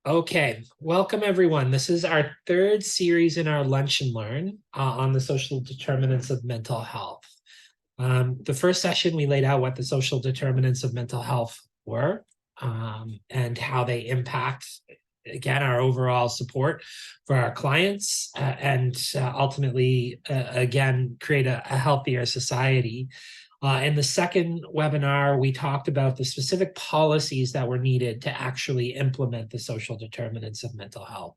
Okay, welcome everyone. This is our third series in our Lunch and Learn on the social determinants of mental health. The first session, we laid out what the social determinants of mental health were and how they impact, again, our overall support for our clients and ultimately, again, create a healthier society. In the second webinar, we talked about the specific policies that were needed to actually implement the social determinants of mental health.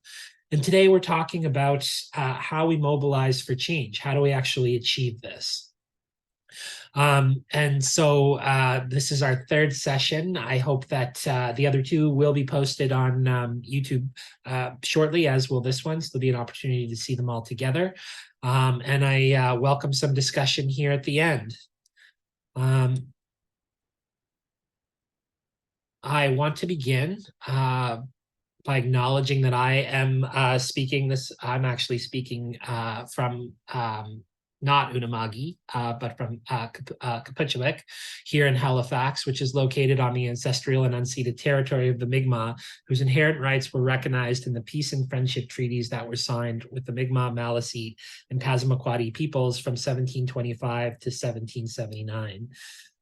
And today we're talking about how we mobilize for change. How do we actually achieve this? And so this is our third session. I hope that the other two will be posted on YouTube shortly, as will this one. So there'll be an opportunity to see them all together. And I welcome some discussion here at the end. I want to begin by acknowledging that I am speaking this. I'm actually speaking from not Unama'ki, but from Kaputchewik here in Halifax, which is located on the ancestral and unceded territory of the Mi'kmaq, whose inherent rights were recognized in the peace and friendship treaties that were signed with the Mi'kmaq, Maliseet, and Passamaquoddy peoples from 1725 to 1779.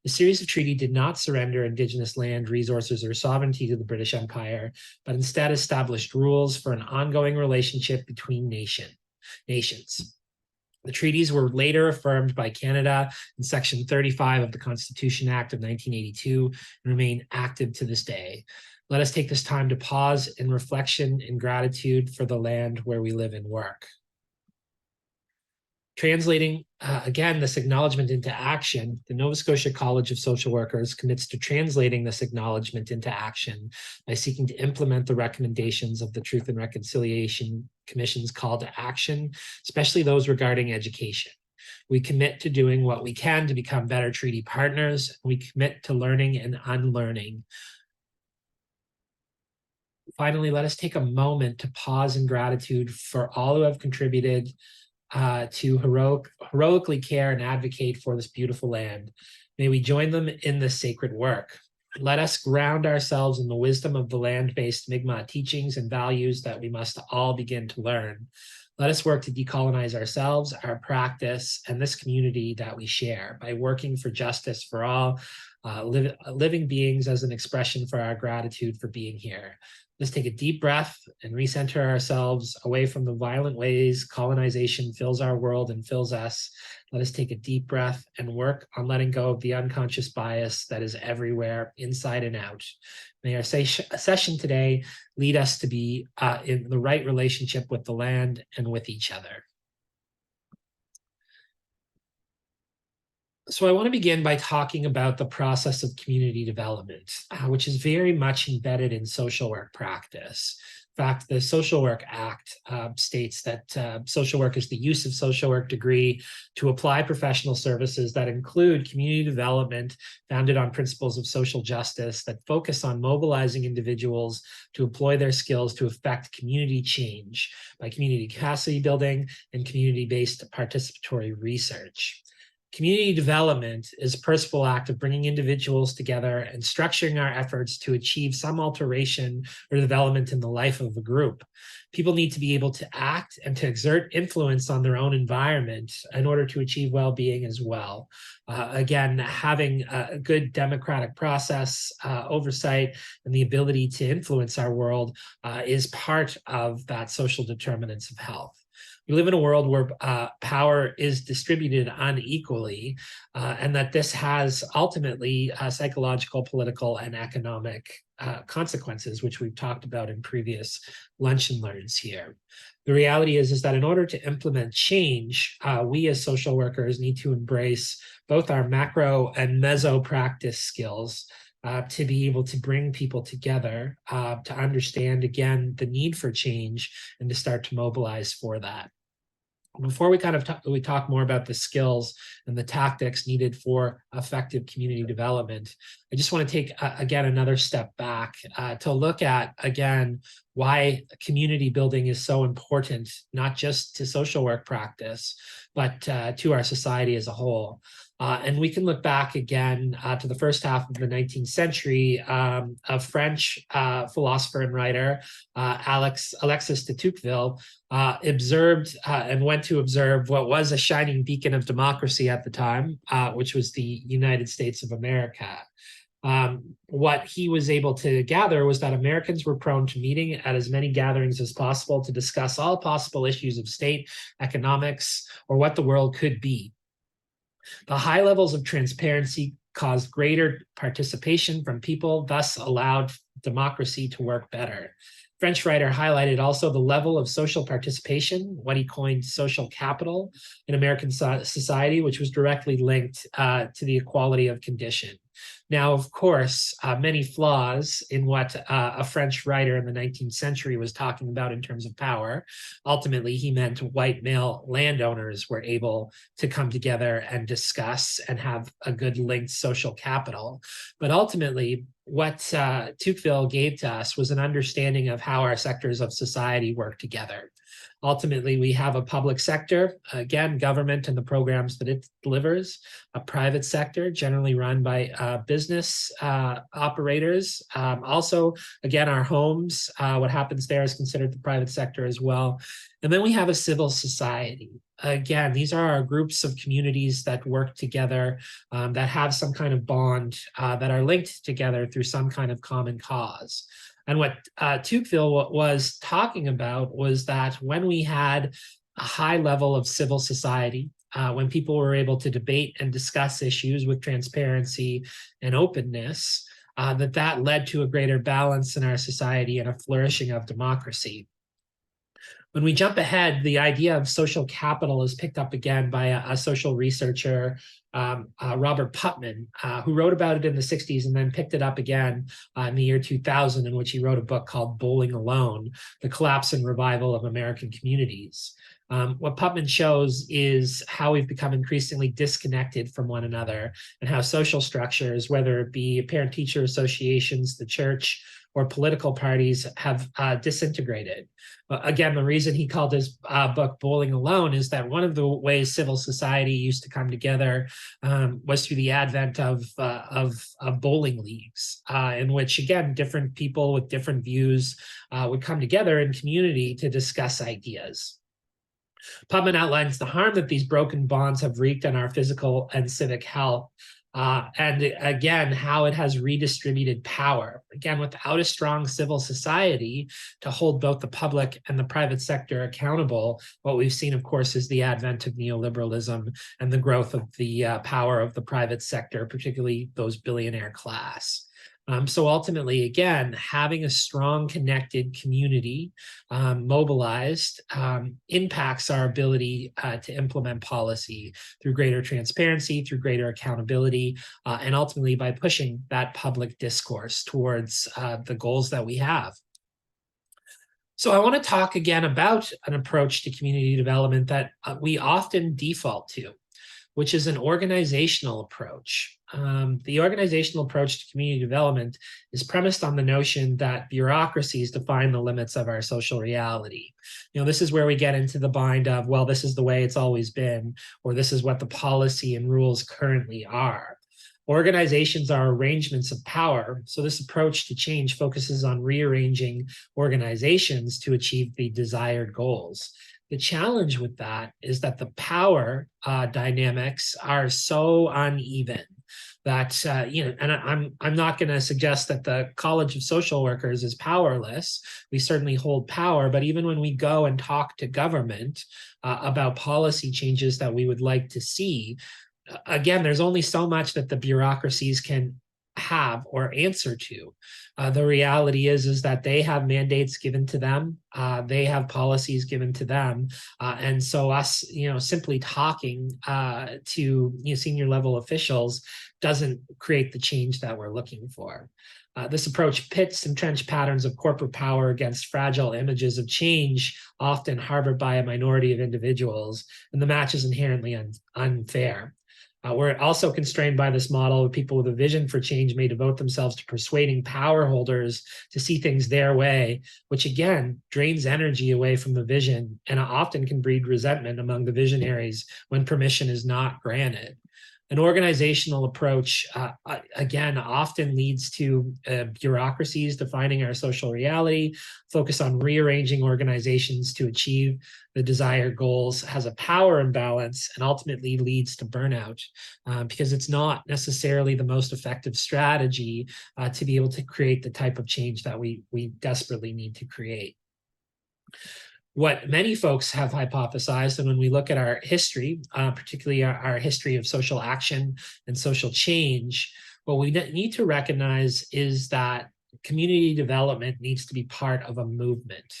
The series of treaties did not surrender Indigenous land, resources, or sovereignty to the British Empire, but instead established rules for an ongoing relationship between nations. The treaties were later affirmed by Canada in Section 35 of the Constitution Act of 1982 and remain active to this day. Let us take this time to pause in reflection and gratitude for the land where we live and work. Translating, again, this acknowledgement into action, the Nova Scotia College of Social Workers commits to translating this acknowledgement into action by seeking to implement the recommendations of the Truth and Reconciliation Commission's call to action, especially those regarding education. We commit to doing what we can to become better treaty partners. We commit to learning and unlearning. Finally, let us take a moment to pause in gratitude for all who have contributed to heroically care and advocate for this beautiful land. May we join them in this sacred work. Let us ground ourselves in the wisdom of the land-based Mi'kmaq teachings and values that we must all begin to learn. Let us work to decolonize ourselves, our practice, and this community that we share by working for justice for all living beings as an expression for our gratitude for being here. Let's take a deep breath and recenter ourselves away from the violent ways colonization fills our world and fills us. Let us take a deep breath and work on letting go of the unconscious bias that is everywhere, inside and out. May our session today lead us to be in the right relationship with the land and with each other. So I want to begin by talking about the process of community development, which is very much embedded in social work practice. In fact, the Social Work Act states that social work is the use of social work degree to apply professional services that include community development founded on principles of social justice that focus on mobilizing individuals to employ their skills to affect community change by community capacity building and community-based participatory research. Community development is a purposeful act of bringing individuals together and structuring our efforts to achieve some alteration or development in the life of a group. People need to be able to act and to exert influence on their own environment in order to achieve well-being as well. Again, having a good democratic process, oversight, and the ability to influence our world is part of that social determinants of health. We live in a world where power is distributed unequally, and that this has ultimately psychological, political, and economic consequences, which we've talked about in previous lunch and learns here. The reality is that in order to implement change, we as social workers need to embrace both our macro and meso practice skills to be able to bring people together, to understand, again, the need for change and to start to mobilize for that. Before we talk more about the skills and the tactics needed for effective community development, I just want to take, again, another step back to look at, again, why community building is so important, not just to social work practice, but to our society as a whole. And we can look back again to the first half of the 19th century. A French philosopher and writer, Alexis de Tocqueville, observed and went to observe what was a shining beacon of democracy at the time, which was the United States of America. What he was able to gather was that Americans were prone to meeting at as many gatherings as possible to discuss all possible issues of state, economics, or what the world could be. The high levels of transparency caused greater participation from people, thus allowed democracy to work better. French writer highlighted also the level of social participation, what he coined social capital in American society, which was directly linked to the equality of condition. Now, of course, many flaws in what a French writer in the 19th century was talking about in terms of power. Ultimately, he meant white male landowners were able to come together and discuss and have a good linked social capital. But ultimately, what Tocqueville gave to us was an understanding of how our sectors of society work together. Ultimately, we have a public sector, again, government and the programs that it delivers, a private sector generally run by business operators. Also, again, our homes, what happens there is considered the private sector as well. And then we have a civil society. Again, these are our groups of communities that work together, that have some kind of bond, that are linked together through some kind of common cause. And what Tocqueville was talking about was that when we had a high level of civil society, when people were able to debate and discuss issues with transparency and openness, that led to a greater balance in our society and a flourishing of democracy. When we jump ahead, the idea of social capital is picked up again by a social researcher, Robert Putnam, who wrote about it in the 60s and then picked it up again in the year 2000, in which he wrote a book called Bowling Alone, The Collapse and Revival of American Communities. What Putnam shows is how we've become increasingly disconnected from one another and how social structures, whether it be parent-teacher associations, the church, or political parties, have disintegrated. Again, the reason he called his book Bowling Alone is that one of the ways civil society used to come together was through the advent of bowling leagues, in which, again, different people with different views would come together in community to discuss ideas. Putnam outlines the harm that these broken bonds have wreaked on our physical and civic health, and again, how it has redistributed power. Again, without a strong civil society to hold both the public and the private sector accountable, what we've seen, of course, is the advent of neoliberalism and the growth of the power of the private sector, particularly those billionaire class. So ultimately, again, having a strong, connected community mobilized impacts our ability to implement policy through greater transparency, through greater accountability, and ultimately by pushing that public discourse towards the goals that we have. So I want to talk again about an approach to community development that we often default to, which is an organizational approach. The organizational approach to community development is premised on the notion that bureaucracies define the limits of our social reality. This is where we get into the bind of, well, this is the way it's always been, or this is what the policy and rules currently are. Organizations are arrangements of power, so this approach to change focuses on rearranging organizations to achieve the desired goals. The challenge with that is that the power dynamics are so uneven that, and I'm not going to suggest that the College of Social Workers is powerless. We certainly hold power, but even when we go and talk to government about policy changes that we would like to see, again, there's only so much that the bureaucracies can have or answer to. The reality is that they have mandates given to them. They have policies given to them. And so us, simply talking to senior level officials doesn't create the change that we're looking for. This approach pits entrenched patterns of corporate power against fragile images of change, often harbored by a minority of individuals, and the match is inherently unfair. We're also constrained by this model. People with a vision for change may devote themselves to persuading power holders to see things their way, which again drains energy away from the vision and often can breed resentment among the visionaries when permission is not granted. An organizational approach, again, often leads to bureaucracies defining our social reality, focus on rearranging organizations to achieve the desired goals, has a power imbalance, and ultimately leads to burnout because it's not necessarily the most effective strategy to be able to create the type of change that we desperately need to create. What many folks have hypothesized, and when we look at our history, particularly our history of social action and social change, what we need to recognize is that community development needs to be part of a movement.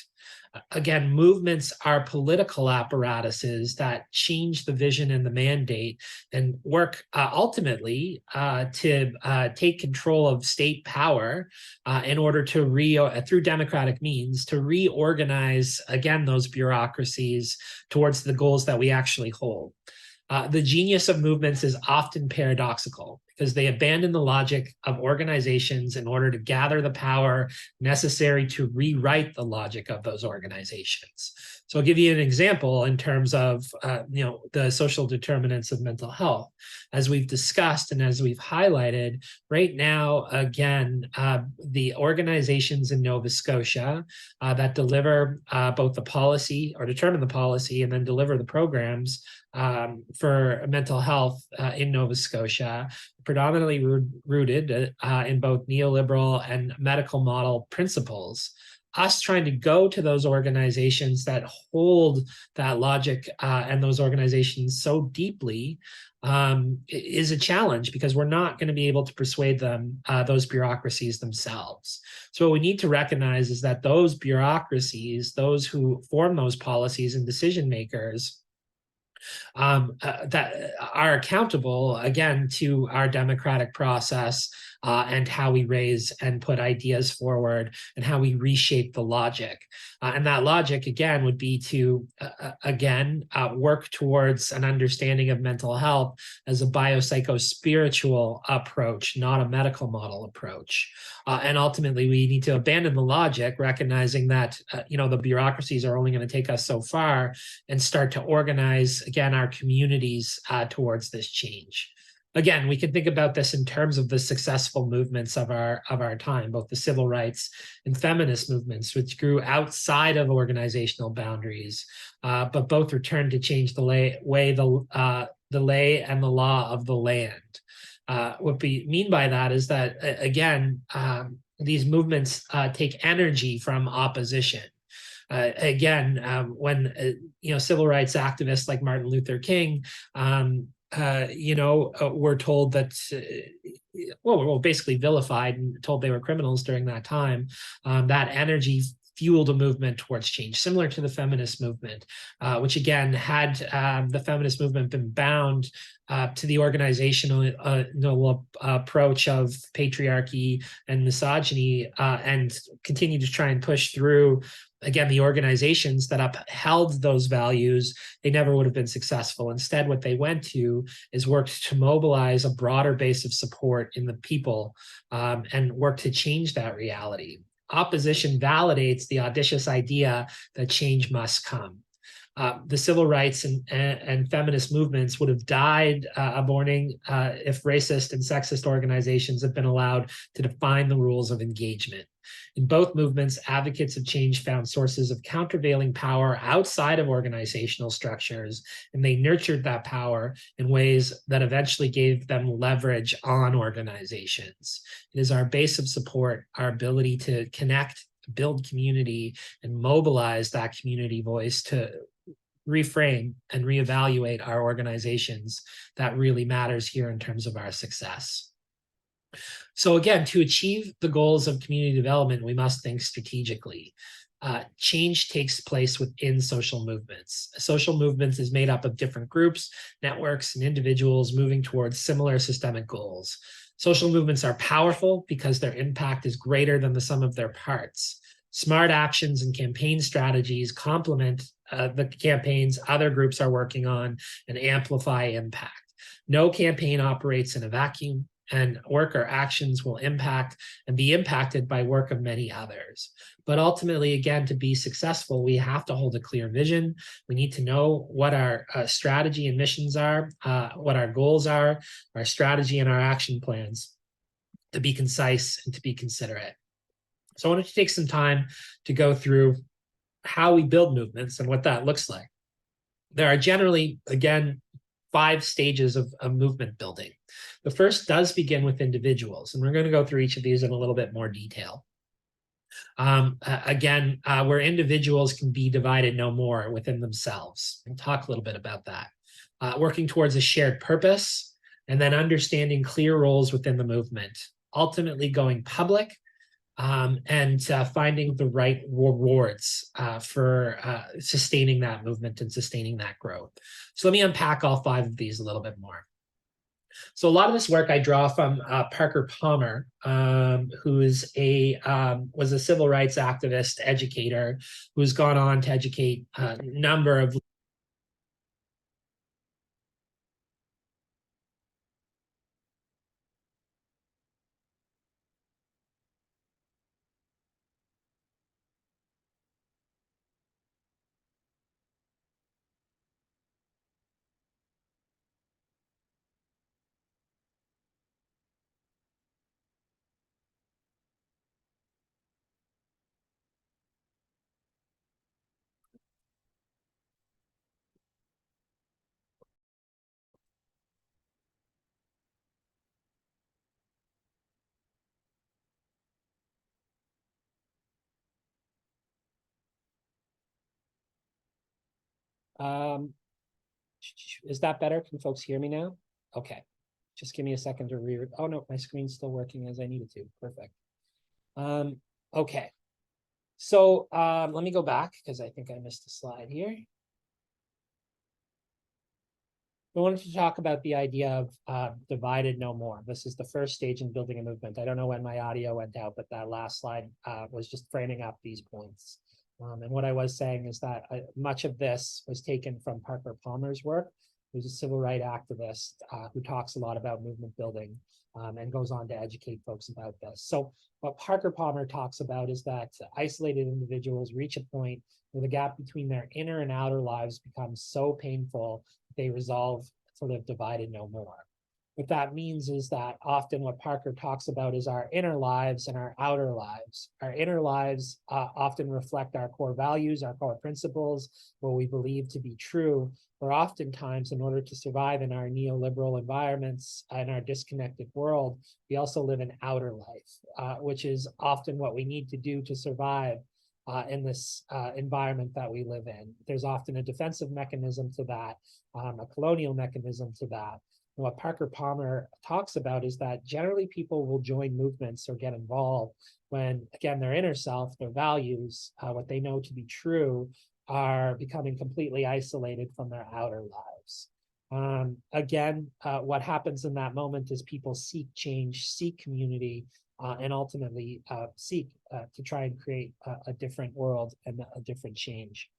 Again, movements are political apparatuses that change the vision and the mandate and work ultimately to take control of state power in order to through democratic means, to reorganize, again, those bureaucracies towards the goals that we actually hold. The genius of movements is often paradoxical because they abandon the logic of organizations in order to gather the power necessary to rewrite the logic of those organizations. So I'll give you an example in terms of the social determinants of mental health. As we've discussed and as we've highlighted, right now, again, the organizations in Nova Scotia that deliver both the policy or determine the policy and then deliver the programs for mental health in Nova Scotia, predominantly rooted in both neoliberal and medical model principles. Us trying to go to those organizations that hold that logic and those organizations so deeply is a challenge because we're not going to be able to persuade them, those bureaucracies themselves. So what we need to recognize is that those bureaucracies, those who form those policies and decision makers, that are accountable, again, to our democratic process and how we raise and put ideas forward and how we reshape the logic. And that logic, again, would be to, work towards an understanding of mental health as a biopsychospiritual approach, not a medical model approach. And ultimately, we need to abandon the logic, recognizing that, the bureaucracies are only going to take us so far, and start to organize, again, our communities towards this change. Again, we can think about this in terms of the successful movements of our time, both the civil rights and feminist movements, which grew outside of organizational boundaries, but both returned to change the lay and the law of the land. What we mean by that is that, again, these movements take energy from opposition. When civil rights activists like Martin Luther King, were told that, basically vilified and told they were criminals during that time, that energy fueled a movement towards change, similar to the feminist movement, which again, had the feminist movement been bound to the organizational approach of patriarchy and misogyny and continue to try and push through, again, the organizations that upheld those values, they never would have been successful. Instead, what they went to is worked to mobilize a broader base of support in the people and work to change that reality. Opposition validates the audacious idea that change must come. The civil rights and feminist movements would have died a morning if racist and sexist organizations had been allowed to define the rules of engagement. In both movements, advocates of change found sources of countervailing power outside of organizational structures, and they nurtured that power in ways that eventually gave them leverage on organizations. It is our base of support, our ability to connect, build community, and mobilize that community voice to reframe and reevaluate our organizations that really matters here in terms of our success. So again, to achieve the goals of community development, we must think strategically. Change takes place within social movements. Social movements is made up of different groups, networks, and individuals moving towards similar systemic goals. Social movements are powerful because their impact is greater than the sum of their parts. Smart actions and campaign strategies complement the campaigns other groups are working on and amplify impact. No campaign operates in a vacuum. and work or actions will impact and be impacted by work of many others. But ultimately, again, to be successful, we have to hold a clear vision. We need to know what our strategy and missions are, what our goals are, our strategy and our action plans, to be concise and to be considerate. So I wanted to take some time to go through how we build movements and what that looks like. There are generally, again, 5 stages of movement building. The first does begin with individuals, and we're going to go through each of these in a little bit more detail. Again, where individuals can be divided no more within themselves. We'll talk a little bit about that. Working towards a shared purpose, and then understanding clear roles within the movement. Ultimately going public, and finding the right rewards for sustaining that movement and sustaining that growth. So let me unpack all 5 of these a little bit more. So a lot of this work I draw from Parker Palmer, who is was a civil rights activist, educator, who's gone on to educate a number of is that better? Can folks hear me now? Okay. Just give me a second to read. Oh no, my screen's still working as I need it to. Perfect. Okay. So let me go back because I think I missed a slide here. I wanted to talk about the idea of divided no more. This is the first stage in building a movement. I don't know when my audio went out, but that last slide was just framing up these points. And what I was saying is that much of this was taken from Parker Palmer's work, who's a civil rights activist who talks a lot about movement building and goes on to educate folks about this. So what Parker Palmer talks about is that isolated individuals reach a point where the gap between their inner and outer lives becomes so painful they resolve to live divided no more. What that means is that often what Parker talks about is our inner lives and our outer lives. Our inner lives often reflect our core values, our core principles, what we believe to be true, or oftentimes in order to survive in our neoliberal environments and our disconnected world, we also live an outer life, which is often what we need to do to survive in this environment that we live in. There's often a defensive mechanism to that, a colonial mechanism to that. And what Parker Palmer talks about is that generally people will join movements or get involved when, again, their inner self, their values, what they know to be true, are becoming completely isolated from their outer lives. Again, what happens in that moment is people seek change, seek community, and ultimately seek to try and create a different world and a different change.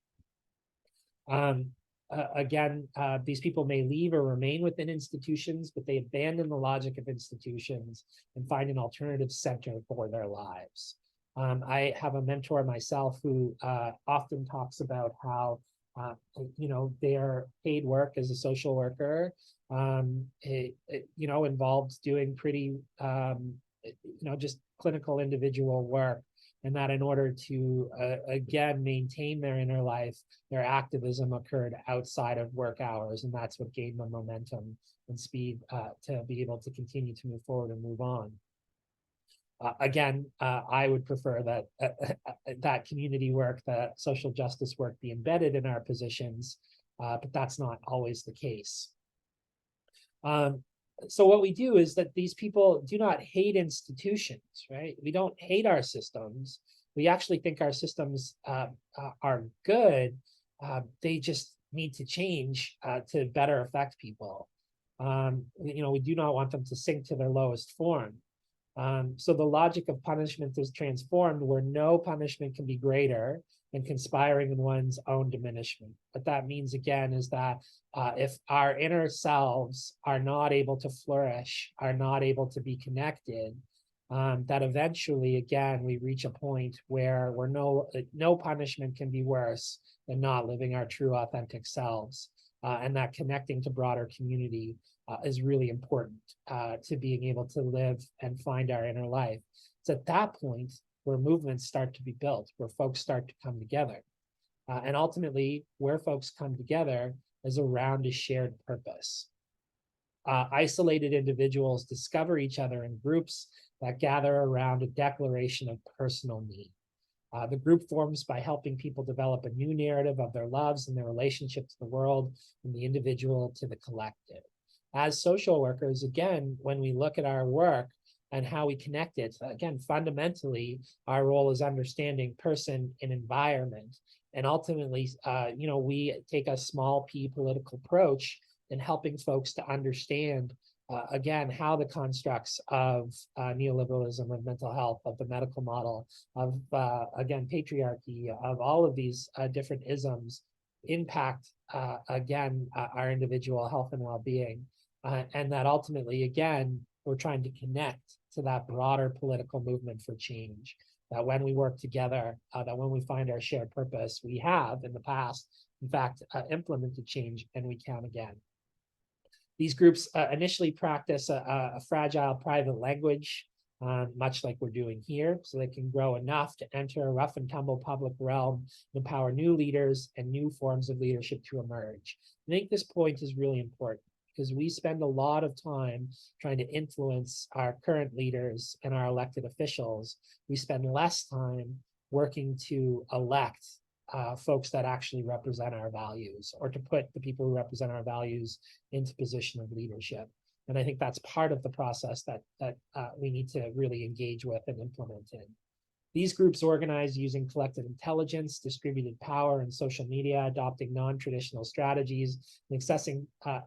Again, these people may leave or remain within institutions, but they abandon the logic of institutions and find an alternative center for their lives. I have a mentor myself who often talks about how their paid work as a social worker, involves doing pretty, just clinical individual work. And that in order to, again, maintain their inner life, their activism occurred outside of work hours. And that's what gave them momentum and speed to be able to continue to move forward and move on. Again, I would prefer that that community work, that social justice work be embedded in our positions, but that's not always the case. So what we do is that these people do not hate institutions, right? We don't hate our systems. We actually think our systems are good. They just need to change to better affect people. We do not want them to sink to their lowest form. So the logic of punishment is transformed where no punishment can be greater and conspiring in one's own diminishment. What that means, again, is that if our inner selves are not able to flourish, are not able to be connected, that eventually, again, we reach a point where no punishment can be worse than not living our true, authentic selves, and that connecting to broader community is really important to being able to live and find our inner life. It's at that point where movements start to be built, where folks start to come together. And ultimately, where folks come together is around a shared purpose. Isolated individuals discover each other in groups that gather around a declaration of personal need. The group forms by helping people develop a new narrative of their lives and their relationship to the world, from the individual to the collective. As social workers, again, when we look at our work and how we connect it, again, fundamentally, our role is understanding person and environment. And ultimately, we take a small p political approach in helping folks to understand, again, how the constructs of neoliberalism, of mental health, of the medical model, of, again, patriarchy, of all of these different isms impact, again, our individual health and well-being. And that ultimately, again, we're trying to connect to that broader political movement for change. That when we work together, that when we find our shared purpose, we have in the past, in fact, implemented change, and we can again. These groups initially practice a fragile private language, much like we're doing here, so they can grow enough to enter a rough and tumble public realm and empower new leaders and new forms of leadership to emerge. I think this point is really important, because we spend a lot of time trying to influence our current leaders and our elected officials. We spend less time working to elect folks that actually represent our values, or to put the people who represent our values into position of leadership. And I think that's part of the process that we need to really engage with and implement in. These groups organize using collective intelligence, distributed power, and social media, adopting non-traditional strategies, and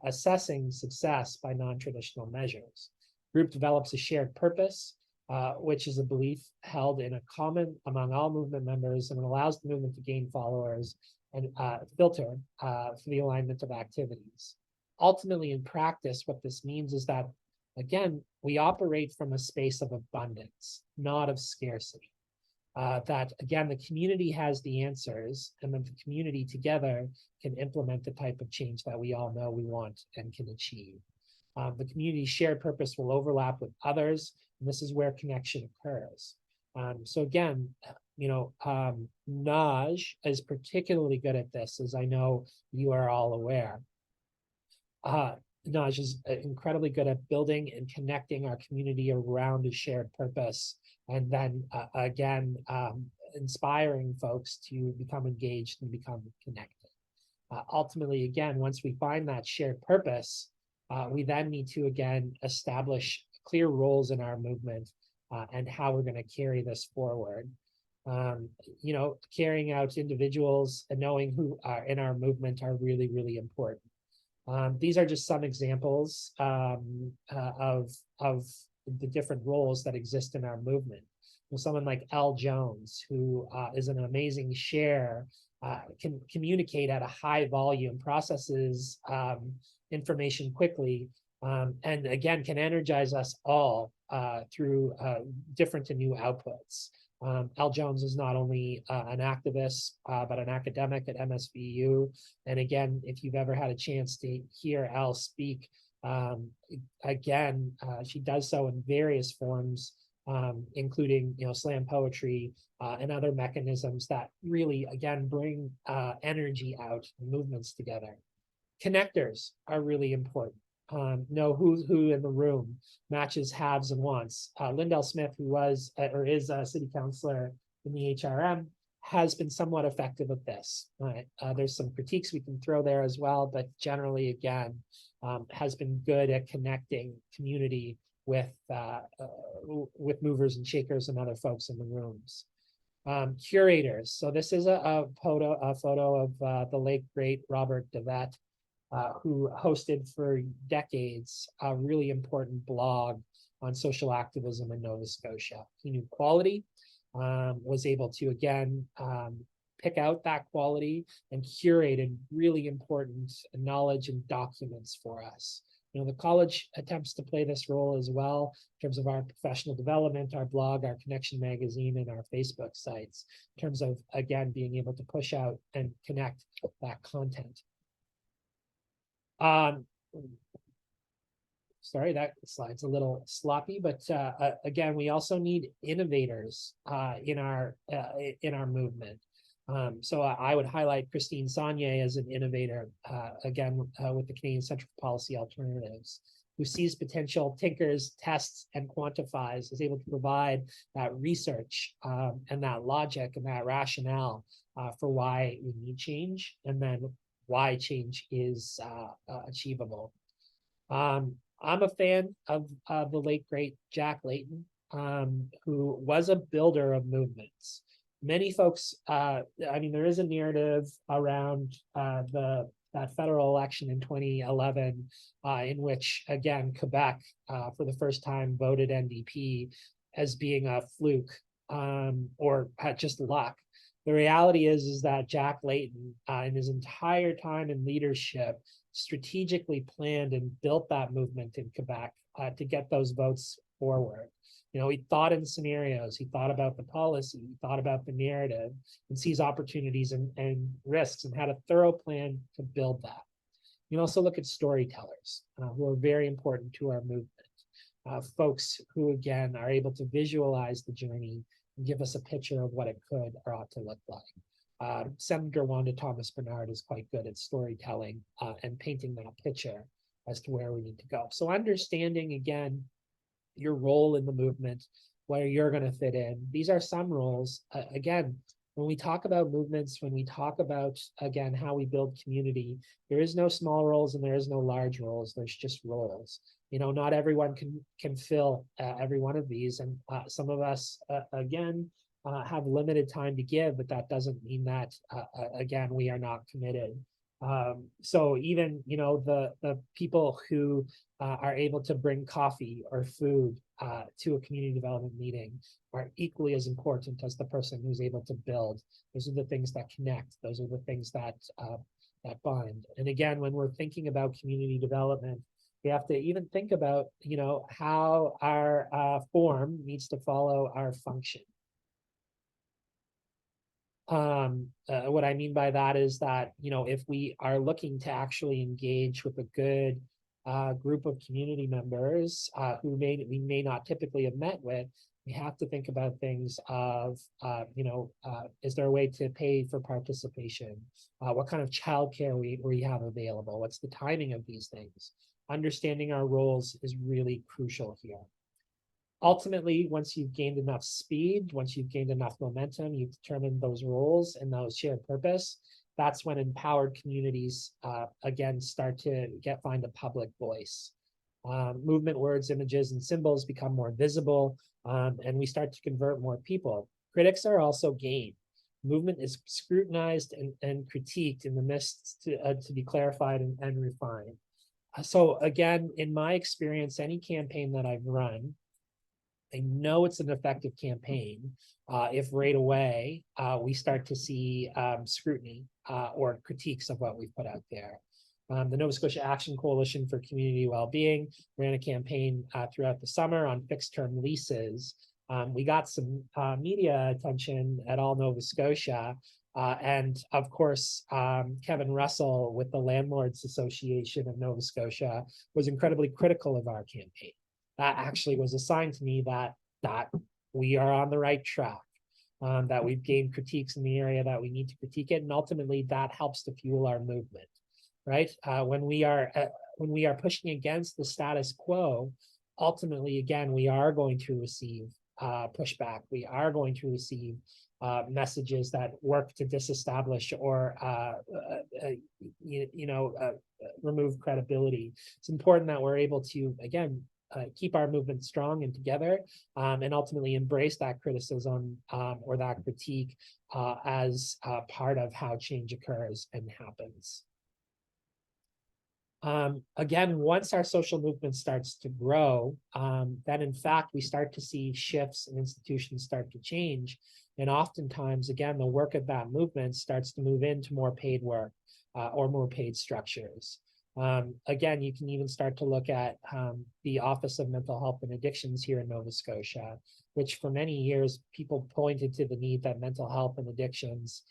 assessing success by non-traditional measures. Group develops a shared purpose, which is a belief held in a common among all movement members, and allows the movement to gain followers and filter for the alignment of activities. Ultimately, in practice, what this means is that, again, we operate from a space of abundance, not of scarcity. That, again, the community has the answers, and then the community together can implement the type of change that we all know we want and can achieve. The community's shared purpose will overlap with others, and this is where connection occurs. So again, Naj is particularly good at this, as I know you are all aware. Naj is incredibly good at building and connecting our community around a shared purpose, and then again, inspiring folks to become engaged and become connected. Ultimately, again, once we find that shared purpose, we then need to, again, establish clear roles in our movement and how we're going to carry this forward. Carrying out individuals and knowing who are in our movement are really, really important. These are just some examples of the different roles that exist in our movement. Someone like Al Jones, who is an amazing share, can communicate at a high volume, processes information quickly, and again, can energize us all through different and new outputs. Al Jones is not only an activist, but an academic at MSVU. And again, if you've ever had a chance to hear Al speak, she does so in various forms, including slam poetry and other mechanisms that really, again, bring energy out and movements together. Connectors are really important. Know who's who in the room, matches haves and wants. Lindell Smith, who was or is a city councilor in the HRM, has been somewhat effective at this. There's some critiques we can throw there as well, but generally, again, has been good at connecting community with movers and shakers and other folks in the rooms. Curators. So this is a photo of the late great Robert Devet, who hosted for decades a really important blog on social activism in Nova Scotia. He knew quality, was able to, again, pick out that quality and curated really important knowledge and documents for us. The college attempts to play this role as well in terms of our professional development, our blog, our Connection magazine, and our Facebook sites, in terms of, again, being able to push out and connect that content. Sorry, that slide's a little sloppy, but again, we also need innovators in our movement. So I would highlight Christine Saunier as an innovator, again, with the Canadian Centre for Policy Alternatives, who sees potential, tinkers, tests, and quantifies, is able to provide that research and that logic and that rationale for why we need change, and then why change is achievable. I'm a fan of the late, great Jack Layton, who was a builder of movements. Many folks, I mean, there is a narrative around that federal election in 2011, in which, again, Quebec, for the first time, voted NDP as being a fluke or had just luck. The reality is that Jack Layton, in his entire time in leadership, strategically planned and built that movement in Quebec to get those votes forward. He thought in scenarios, he thought about the policy, he thought about the narrative, and sees opportunities and risks, and had a thorough plan to build that. You can also look at storytellers who are very important to our movement. Folks who, again, are able to visualize the journey and give us a picture of what it could or ought to look like. Senator Wanda Thomas Bernard is quite good at storytelling and painting that picture as to where we need to go. So understanding, again, your role in the movement, where you're going to fit in. These are some roles. Again, when we talk about movements, when we talk about, again, how we build community, there is no small roles and there is no large roles. There's just roles. Not everyone can fill every one of these. And some of us, again, have limited time to give, but that doesn't mean that, again, we are not committed. So even, the people who are able to bring coffee or food to a community development meeting are equally as important as the person who's able to build. Those are the things that connect. Those are the things that bind. And again, when we're thinking about community development, we have to even think about, how our form needs to follow our function. What I mean by that is that, if we are looking to actually engage with a good group of community members who we may not typically have met with, we have to think about things of, is there a way to pay for participation? What kind of childcare we have available? What's the timing of these things? Understanding our roles is really crucial here. Ultimately, once you've gained enough speed, once you've gained enough momentum, you've determined those roles and those shared purpose, that's when empowered communities, again, start to find a public voice. Movement words, images, and symbols become more visible, and we start to convert more people. Critics are also gained. Movement is scrutinized and critiqued in the midst to be clarified and refined. So again, in my experience, any campaign that I've run, I know it's an effective campaign if right away we start to see scrutiny or critiques of what we've put out there. The Nova Scotia Action Coalition for Community Wellbeing ran a campaign throughout the summer on fixed-term leases. We got some media attention at all Nova Scotia. And of course, Kevin Russell with the Landlords Association of Nova Scotia was incredibly critical of our campaign. That actually was a sign to me that we are on the right track, that we've gained critiques in the area that we need to critique it, and ultimately that helps to fuel our movement, right? When we are pushing against the status quo, ultimately, again, we are going to receive pushback. We are going to receive messages that work to disestablish or remove credibility. It's important that we're able to, again, keep our movement strong and together, and ultimately embrace that criticism or that critique as part of how change occurs and happens. Again, once our social movement starts to grow, then in fact we start to see shifts and institutions start to change. And oftentimes, again, the work of that movement starts to move into more paid work or more paid structures. Again, you can even start to look at the Office of Mental Health and Addictions here in Nova Scotia, which for many years people pointed to the need that mental health and addictions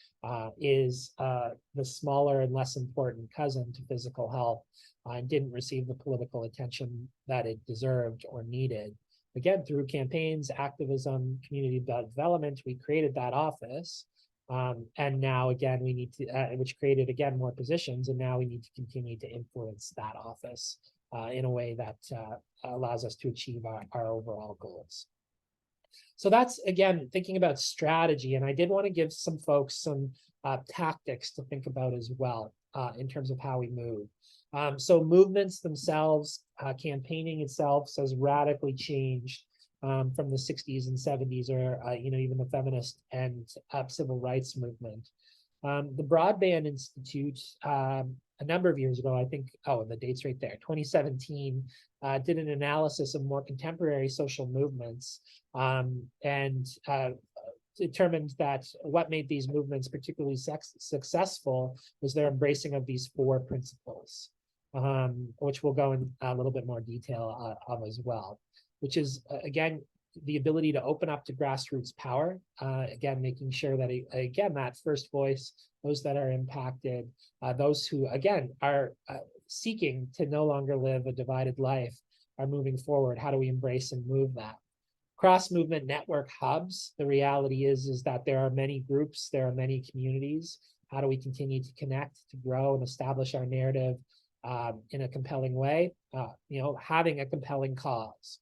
is the smaller and less important cousin to physical health and didn't receive the political attention that it deserved or needed. Again, through campaigns, activism, community development, we created that office. And now again, we need to, which created again more positions, and now we need to continue to influence that office in a way that allows us to achieve our overall goals. So that's, again, thinking about strategy. And I did want to give some folks some tactics to think about as well in terms of how we move. So movements themselves, campaigning itself has radically changed from the 60s and 70s, or even the feminist and civil rights movement. The Broadband Institute, a number of years ago, I think, the date's right there, 2017, did an analysis of more contemporary social movements and determined that what made these movements particularly successful was their embracing of these 4 principles, which we'll go in a little bit more detail of as well, which is, again, the ability to open up to grassroots power, again, making sure that, again, that first voice, those that are impacted, those who, again, are seeking to no longer live a divided life are moving forward. How do we embrace and move that? Cross-movement network hubs, the reality is that there are many groups, there are many communities. How do we continue to connect, to grow, and establish our narrative in a compelling way? Having a compelling cause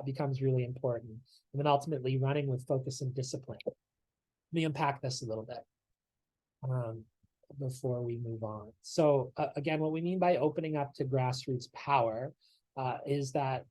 becomes really important. And then ultimately running with focus and discipline. Let me unpack this a little bit before we move on. So again, what we mean by opening up to grassroots power is that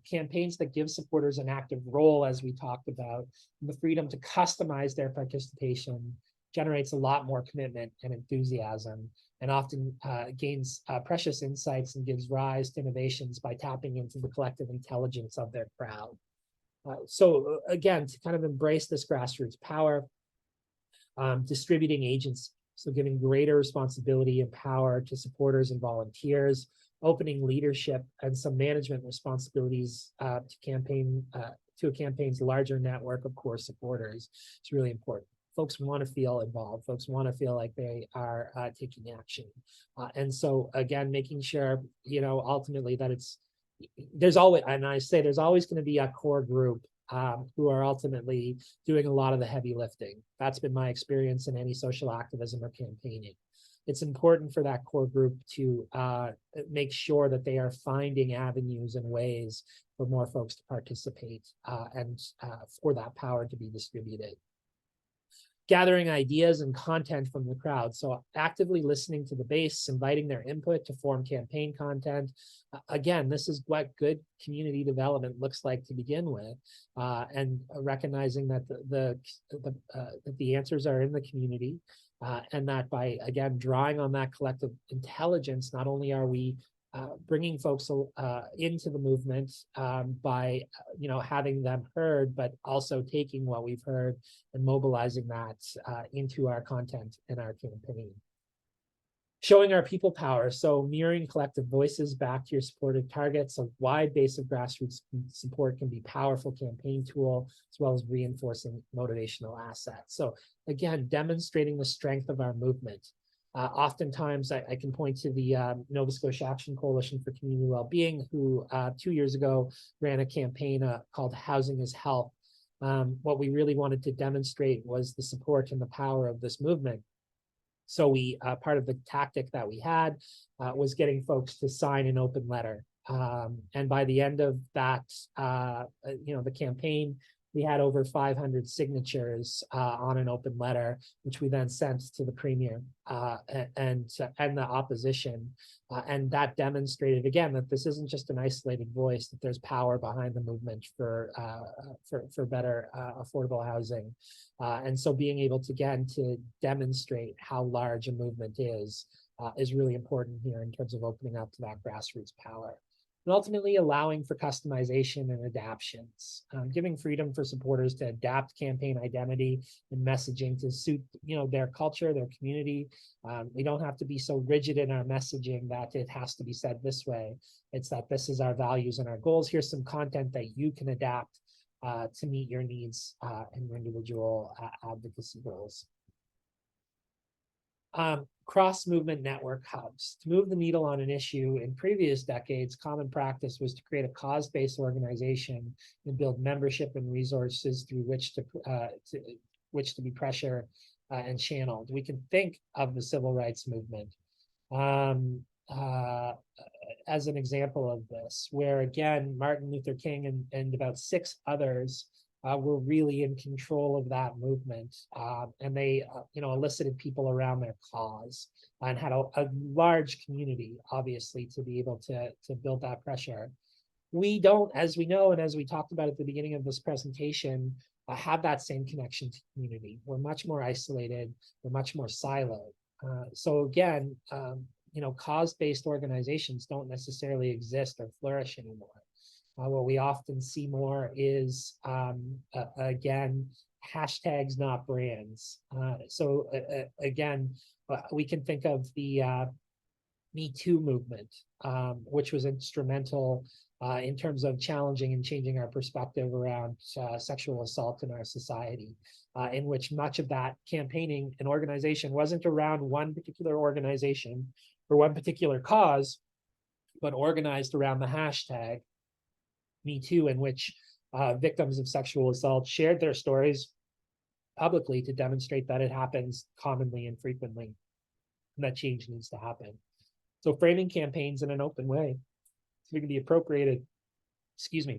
campaigns that give supporters an active role, as we talked about, and the freedom to customize their participation generates a lot more commitment and enthusiasm, and often gains precious insights and gives rise to innovations by tapping into the collective intelligence of their crowd. So again, to kind of embrace this grassroots power, distributing agency, so giving greater responsibility and power to supporters and volunteers, opening leadership and some management responsibilities to a campaign's larger network of core supporters. It's really important. Folks want to feel involved. Folks want to feel like they are taking action. And so again, making sure, ultimately that there's always going to be a core group who are ultimately doing a lot of the heavy lifting. That's been my experience in any social activism or campaigning. It's important for that core group to make sure that they are finding avenues and ways for more folks to participate and for that power to be distributed. Gathering ideas and content from the crowd. So actively listening to the base, inviting their input to form campaign content. Again, this is what good community development looks like to begin with, and recognizing that the answers are in the community, and that by, again, drawing on that collective intelligence, not only are we bringing folks into the movement by having them heard, but also taking what we've heard and mobilizing that into our content and our campaign. Showing our people power, so mirroring collective voices back to your supported targets. A wide base of grassroots support can be a powerful campaign tool, as well as reinforcing motivational assets. So again, demonstrating the strength of our movement. Oftentimes, I can point to the Nova Scotia Action Coalition for Community Wellbeing, who 2 years ago ran a campaign called Housing is Health. What we really wanted to demonstrate was the support and the power of this movement. So we, part of the tactic that we had was getting folks to sign an open letter. And by the end of that, the campaign, we had over 500 signatures on an open letter, which we then sent to the Premier and the opposition. And that demonstrated, again, that this isn't just an isolated voice, that there's power behind the movement for better affordable housing. And so being able to, again, to demonstrate how large a movement is really important here in terms of opening up to that grassroots power. and ultimately allowing for customization and adaptations, giving freedom for supporters to adapt campaign identity and messaging to suit their culture, their community. We don't have to be so rigid in our messaging that it has to be said this way. It's that this is our values and our goals. Here's some content that you can adapt to meet your needs and your individual advocacy goals. Cross-movement network hubs. To move the needle on an issue in previous decades, common practice was to create a cause-based organization and build membership and resources through which to be pressure and channeled. We can think of the civil rights movement as an example of this, where again, Martin Luther King and about 6 others were really in control of that movement, and they elicited people around their cause and had a large community, obviously, to be able to build that pressure. We don't, as we know, and as we talked about at the beginning of this presentation, have that same connection to community. We're much more isolated, we're much more siloed. So again, cause-based organizations don't necessarily exist or flourish anymore. What we often see more is, again, hashtags, not brands. Again, we can think of the Me Too movement, which was instrumental in terms of challenging and changing our perspective around sexual assault in our society, in which much of that campaigning and organization wasn't around one particular organization or one particular cause, but organized around the hashtag Me Too, in which victims of sexual assault shared their stories publicly to demonstrate that it happens commonly and frequently, and that change needs to happen. So framing campaigns in an open way so we can be appropriated,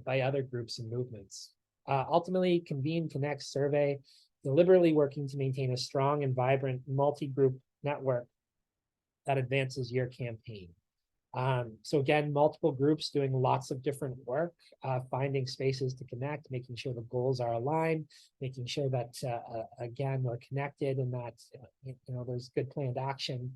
by other groups and movements. Ultimately, convene, connect, survey, deliberately working to maintain a strong and vibrant multi-group network that advances your campaign. So again, multiple groups doing lots of different work, finding spaces to connect, making sure the goals are aligned, making sure that, again, we're connected and that, there's good planned action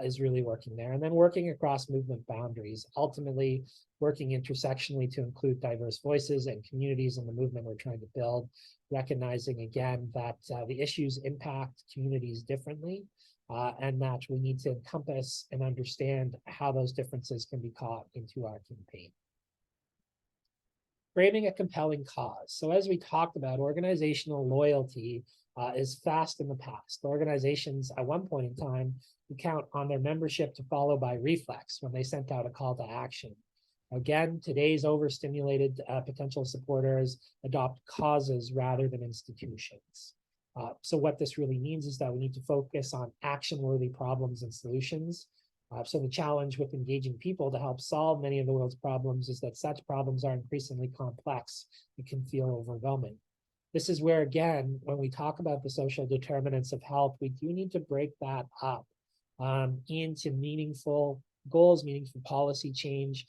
is really working there. And then working across movement boundaries, ultimately working intersectionally to include diverse voices and communities in the movement we're trying to build, recognizing again that the issues impact communities differently. And that we need to encompass and understand how those differences can be caught into our campaign. Framing a compelling cause. So as we talked about, organizational loyalty is fast in the past. Organizations at one point in time would count on their membership to follow by reflex when they sent out a call to action. Again, today's overstimulated potential supporters adopt causes rather than institutions. So what this really means is that we need to focus on action-worthy problems and solutions. So the challenge with engaging people to help solve many of the world's problems is that such problems are increasingly complex and can feel overwhelming. This is where, again, when we talk about the social determinants of health, we do need to break that up into meaningful goals, meaningful policy change,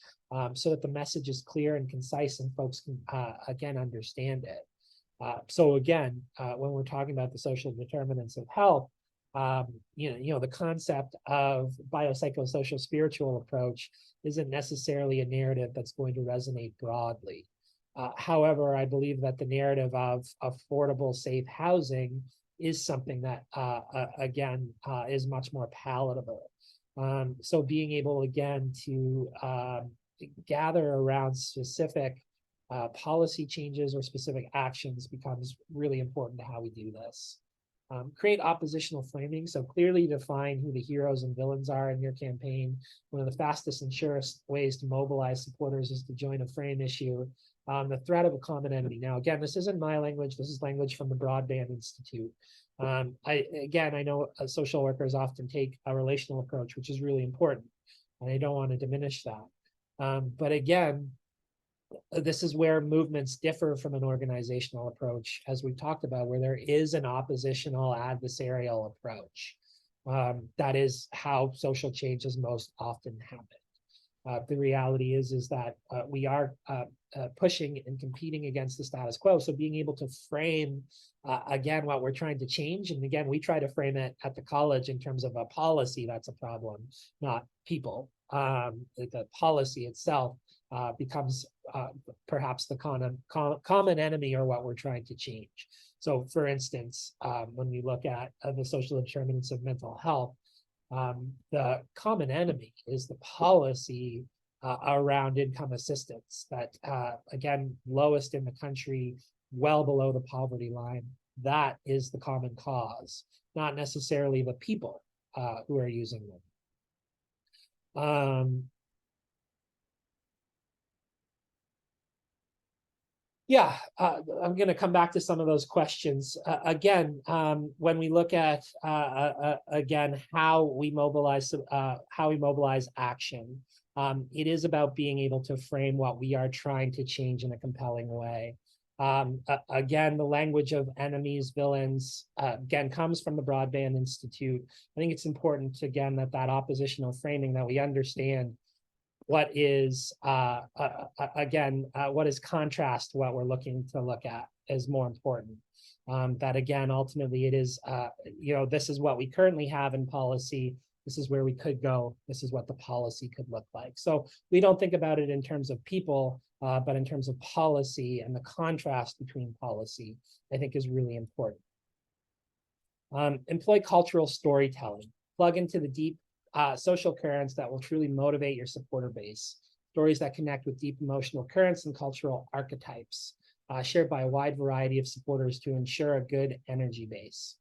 so that the message is clear and concise and folks can, again, understand it. So again, when we're talking about the social determinants of health, the concept of biopsychosocial spiritual approach isn't necessarily a narrative that's going to resonate broadly. However, I believe that the narrative of affordable, safe housing is something that, again, is much more palatable. So being able, again, to gather around specific policy changes or specific actions becomes really important to how we do this. Create oppositional framing, so clearly define who the heroes and villains are in your campaign. One of the fastest and surest ways to mobilize supporters is to join a frame issue, the threat of a common enemy. Now, again, this isn't my language, this is language from the Broadband Institute. I know social workers often take a relational approach, which is really important, and I don't want to diminish that. But again, this is where movements differ from an organizational approach, as we've talked about, where there is an oppositional adversarial approach. That is how social changes most often happen. The reality is that we are pushing and competing against the status quo. So being able to frame, again, what we're trying to change, and again, we try to frame it at the college in terms of a policy that's a problem, not people. The policy itself becomes perhaps the common enemy, or what we're trying to change. So for instance, when we look at the social determinants of mental health, the common enemy is the policy around income assistance that, again, lowest in the country, well below the poverty line. That is the common cause, not necessarily the people who are using them. Yeah, I'm going to come back to some of those questions. Again, when we look at, again, how we mobilize action, it is about being able to frame what we are trying to change in a compelling way. Again, the language of enemies, villains, again, comes from the Broadband Institute. I think it's important, again, that oppositional framing, that we understand what is, again, what is contrast to what we're looking to look at is more important. That again, ultimately it is, this is what we currently have in policy. This is where we could go. This is what the policy could look like. So we don't think about it in terms of people, but in terms of policy, and the contrast between policy, I think, is really important. Employ cultural storytelling. Plug into the deep social currents that will truly motivate your supporter base. Stories that connect with deep emotional currents and cultural archetypes, shared by a wide variety of supporters to ensure a good energy base.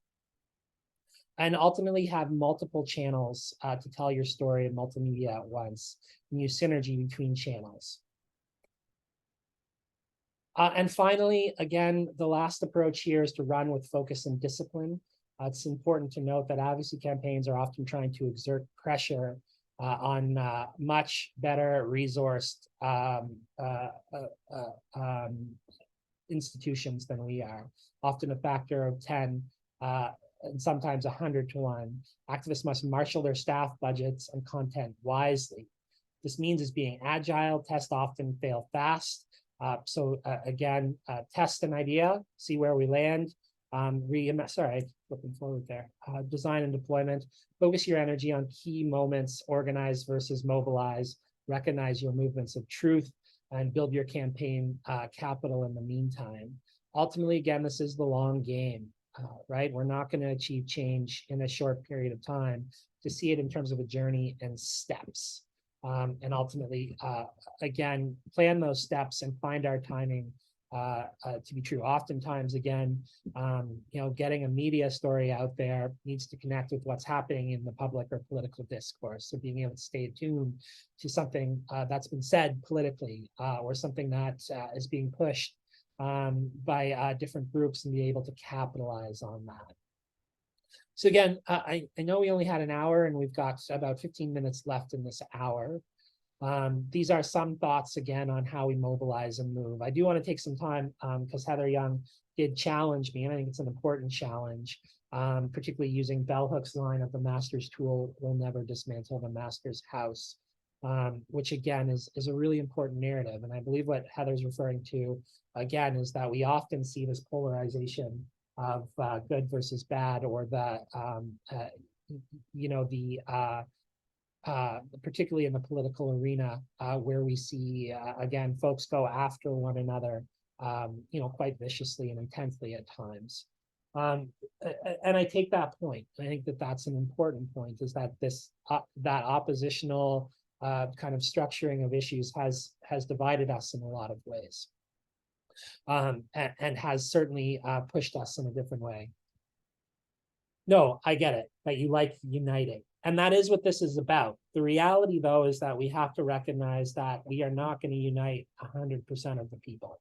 And ultimately have multiple channels to tell your story in multimedia at once, and use synergy between channels. And finally, again, the last approach here is to run with focus and discipline. It's important to note that advocacy campaigns are often trying to exert pressure on much better resourced institutions than we are, often a factor of 10 and sometimes 100 to 1. Activists must marshal their staff budgets and content wisely. This means is being agile, test often, fail fast. Again, test an idea, see where we land. Looking forward there. Design and deployment. Focus your energy on key moments, organize versus mobilize, recognize your movements of truth, and build your campaign capital in the meantime. Ultimately, again, this is the long game, right? We're not going to achieve change in a short period of time. To see it in terms of a journey and steps. And ultimately, again, plan those steps and find our timing to be true. Oftentimes, again, getting a media story out there needs to connect with what's happening in the public or political discourse. So being able to stay attuned to something that's been said politically, or something that is being pushed by different groups, and be able to capitalize on that. So again, I know we only had an hour, and we've got about 15 minutes left in this hour. These are some thoughts, again, on how we mobilize and move. I do want to take some time, because Heather Young did challenge me, and I think it's an important challenge, particularly using Bell Hook's line of "the master's tool will never dismantle the master's house," which again is a really important narrative. And I believe what Heather's referring to, again, is that we often see this polarization of good versus bad, or particularly in the political arena, where we see, again, folks go after one another, quite viciously and intensely at times. And I take that point. I think that that's an important point, is that that oppositional kind of structuring of issues has divided us in a lot of ways. And has certainly pushed us in a different way. No, I get it, that you like uniting. And that is what this is about. The reality, though, is that we have to recognize that we are not going to unite 100% of the people.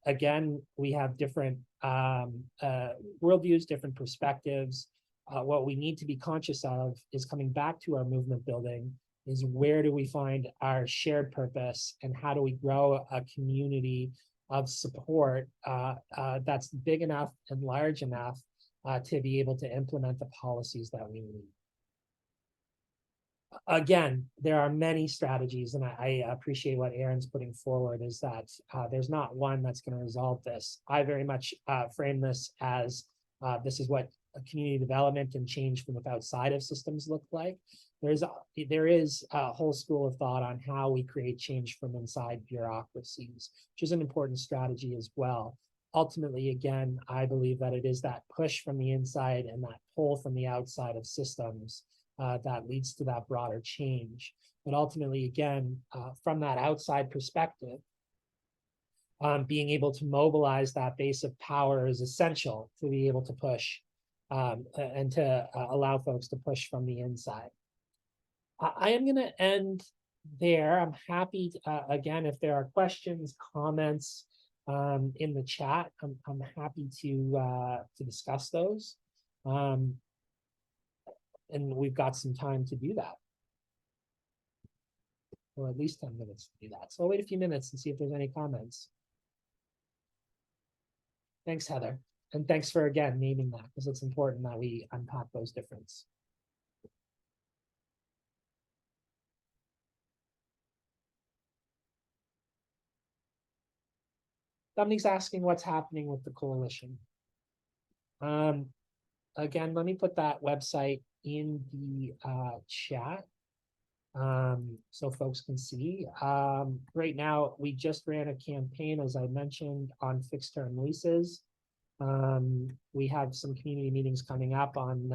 Again, we have different worldviews, different perspectives. What we need to be conscious of is coming back to our movement building, is where do we find our shared purpose, and how do we grow a community of support that's big enough and large enough to be able to implement the policies that we need. Again, there are many strategies, and I appreciate what Aaron's putting forward, is that there's not one that's going to resolve this. I very much frame this as this is what community development and change from outside of systems look like. There is a whole school of thought on how we create change from inside bureaucracies, which is an important strategy as well. Ultimately, again, I believe that it is that push from the inside and that pull from the outside of systems that leads to that broader change. But ultimately, again, from that outside perspective, being able to mobilize that base of power is essential to be able to push and to allow folks to push from the inside. I am going to end there. I'm happy, again, if there are questions, comments in the chat, I'm happy to discuss those. And we've got some time to do that. Or at least 10 minutes to do that. So I'll wait a few minutes and see if there's any comments. Thanks, Heather. And thanks for, again, naming that, because it's important that we unpack those differences. Somebody's asking what's happening with the coalition. Again, let me put that website in the chat so folks can see. Right now, we just ran a campaign, as I mentioned, on fixed term leases. We have some community meetings coming up on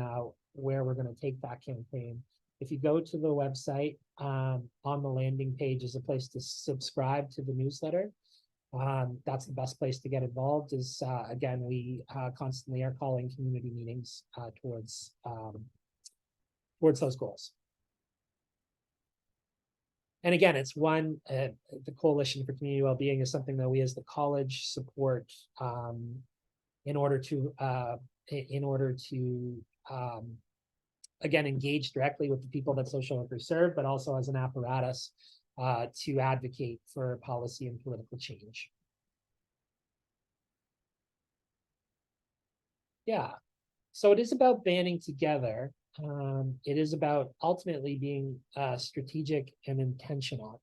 where we're going to take that campaign. If you go to the website, on the landing page is a place to subscribe to the newsletter. That's the best place to get involved is, again, we constantly are calling community meetings towards those goals. And again, it's one, the Coalition for Community Wellbeing is something that we as the college support in order to again, engage directly with the people that social workers serve, but also as an apparatus to advocate for policy and political change. Yeah, so it is about banding together. It is about ultimately being strategic and intentional.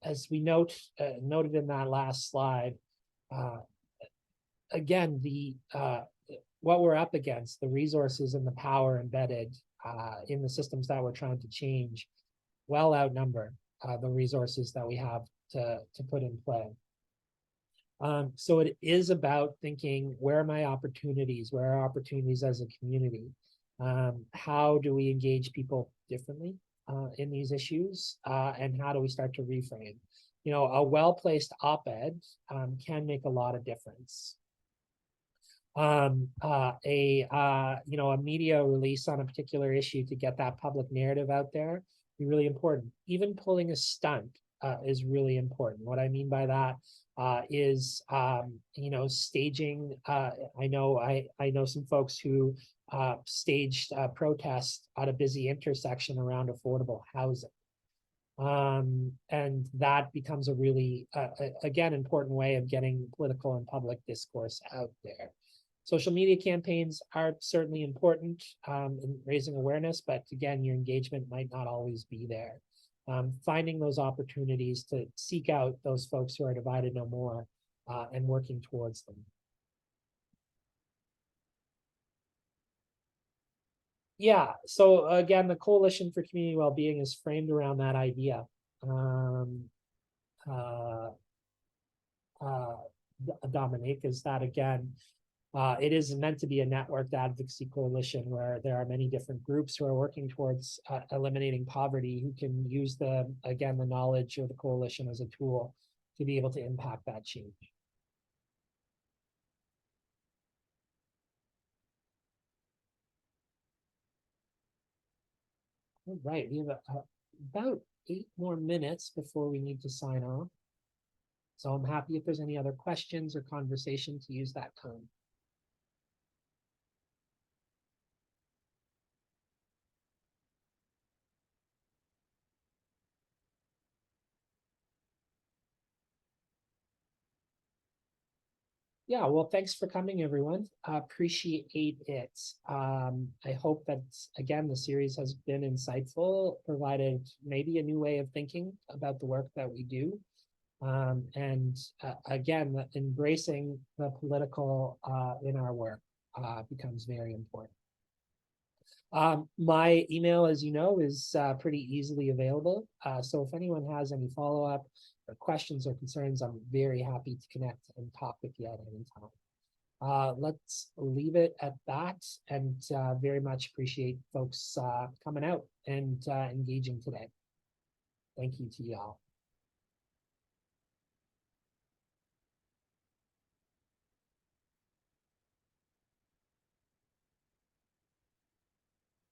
As we noted in that last slide, again, what we're up against, the resources and the power embedded in the systems that we're trying to change, well outnumber the resources that we have to put in play. So it is about thinking, where are my opportunities? Where are opportunities as a community? How do we engage people differently in these issues? And how do we start to reframe? You know, a well-placed op-ed can make a lot of difference. You know, a media release on a particular issue to get that public narrative out there be really important. Even pulling a stunt is really important. What I mean by that is, you know, staging. I know some folks who staged a protest at a busy intersection around affordable housing. And that becomes a really, again, important way of getting political and public discourse out there. Social media campaigns are certainly important in raising awareness, but again, your engagement might not always be there. Finding those opportunities to seek out those folks who are divided no more and working towards them. Yeah, so again, the Coalition for Community Wellbeing is framed around that idea. Dominique, is that again, it is meant to be a networked advocacy coalition where there are many different groups who are working towards eliminating poverty, who can use the knowledge of the coalition as a tool to be able to impact that change. All right, we have about 8 more minutes before we need to sign off. So I'm happy if there's any other questions or conversation to use that time. Yeah, well, thanks for coming, everyone. Appreciate it. I hope that, again, the series has been insightful, provided maybe a new way of thinking about the work that we do. And again, embracing the political in our work. becomes very important. My email, as you know, is pretty easily available. So if anyone has any follow-up or questions or concerns, I'm very happy to connect and talk with you at any time. Let's leave it at that, and very much appreciate folks coming out and engaging today. Thank you to you all.